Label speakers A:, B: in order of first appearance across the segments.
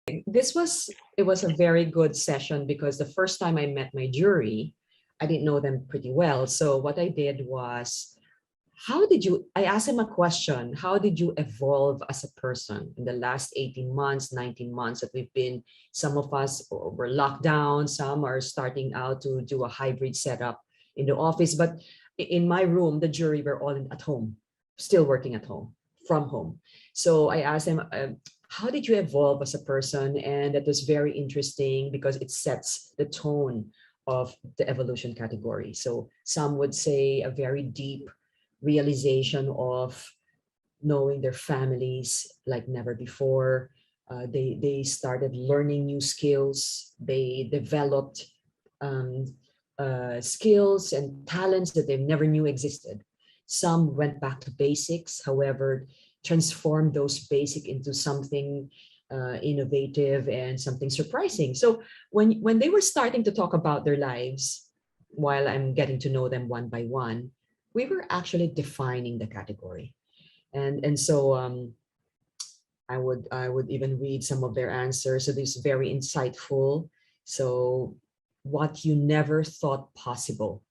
A: It was a very good session because the first time I met my jury, I didn't know them pretty well. So what I did was, I asked him a question, how did you evolve as a person in the last 18 months, 19 months that we've been, some of us were locked down, some are starting out to do a hybrid setup in the office. But in my room, the jury were all at home, still working at home, from home. So I asked him, how did you evolve as a person? And that was very interesting because it sets the tone of the evolution category. So some would say a very deep realization of knowing their families like never before. They started learning new skills. They developed um, skills and talents that they never knew existed. Some went back to basics, however, transformed those basic into something innovative and something surprising. So when they were starting to talk about their lives, while I'm getting to know them one by one, we were actually defining the category. And so I would even read some of their answers. So this is very insightful. So what you never thought possible.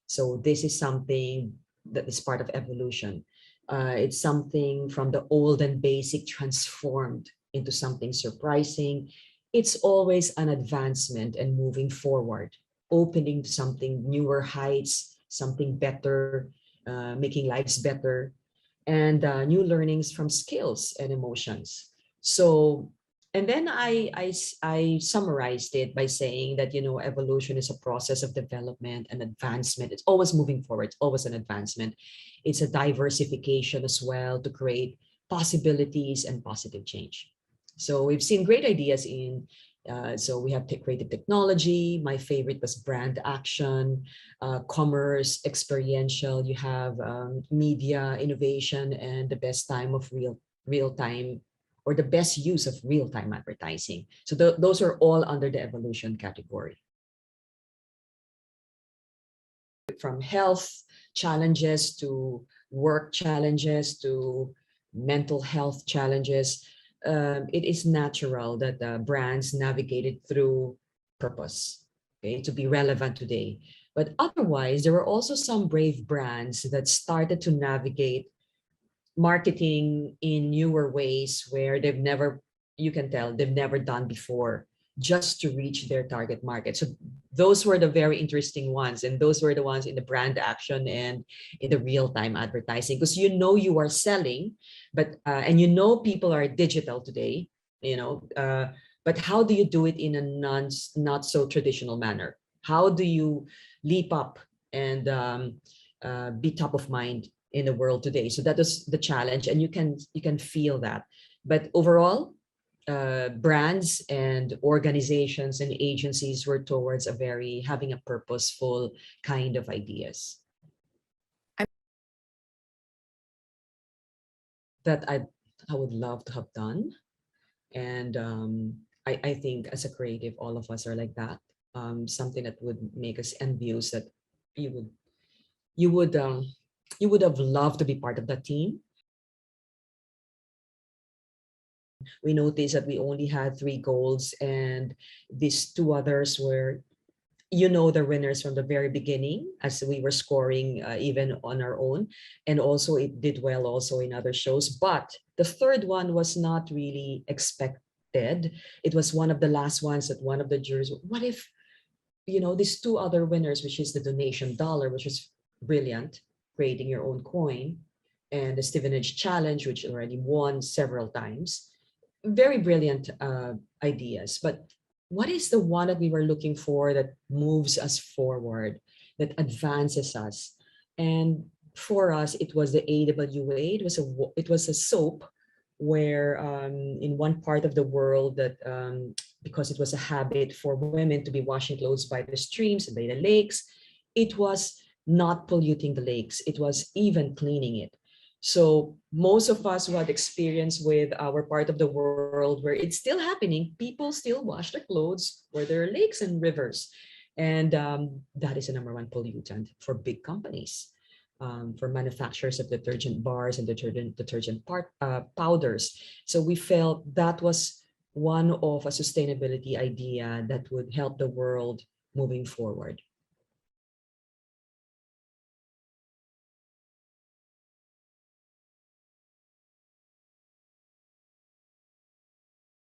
A: So this is something that is part of evolution. It's something from the old and basic transformed into something surprising. It's always an advancement and moving forward, opening to something newer heights, something better, making lives better, and new learnings from skills and emotions. So, and then I summarized it by saying that, evolution is a process of development and advancement. It's always moving forward, it's always an advancement. It's a diversification as well to create possibilities and positive change. So we've seen great ideas so we have creative technology. My favorite was brand action, commerce, experiential. You have media, innovation, and the best time of real time, or the best use of real time advertising. So those are all under the evolution category. From health challenges to work challenges to mental health challenges, it is natural that brands navigated through purpose, okay, to be relevant today. But otherwise, there were also some brave brands that started to navigate marketing in newer ways where you can tell they've never done before, just to reach their target market. So those were the very interesting ones, and those were the ones in the brand action and in the real-time advertising, because you are selling, but and people are digital today, but how do you do it in a not so traditional manner? How do you leap up and be top of mind in the world today? So that is the challenge, and you can feel that. But overall, brands and organizations and agencies were towards having a purposeful kind of ideas that I would love to have done. And I think as a creative, all of us are like that. Something that would make us envious, that you would you would um, you would have loved to be part of that team. We noticed that we only had 3 goals, and these 2 others were, the winners from the very beginning, as we were scoring even on our own, and also it did well also in other shows. But the third one was not really expected. It was one of the last ones that one of the jurors, what if, these 2 other winners, which is the donation dollar, which is brilliant, creating your own coin, and the Stevenage challenge, which already won several times, very brilliant ideas. But what is the one that we were looking for that moves us forward, that advances us? And for us, it was the AWA. It was a soap where in one part of the world, that because it was a habit for women to be washing clothes by the streams and by the lakes, it was not polluting the lakes. It was even cleaning it. So most of us who had experience with our part of the world where it's still happening, people still wash their clothes where there are lakes and rivers. And that is the #1 pollutant for big companies, for manufacturers of detergent bars and detergent powders. So we felt that was one of a sustainability idea that would help the world moving forward.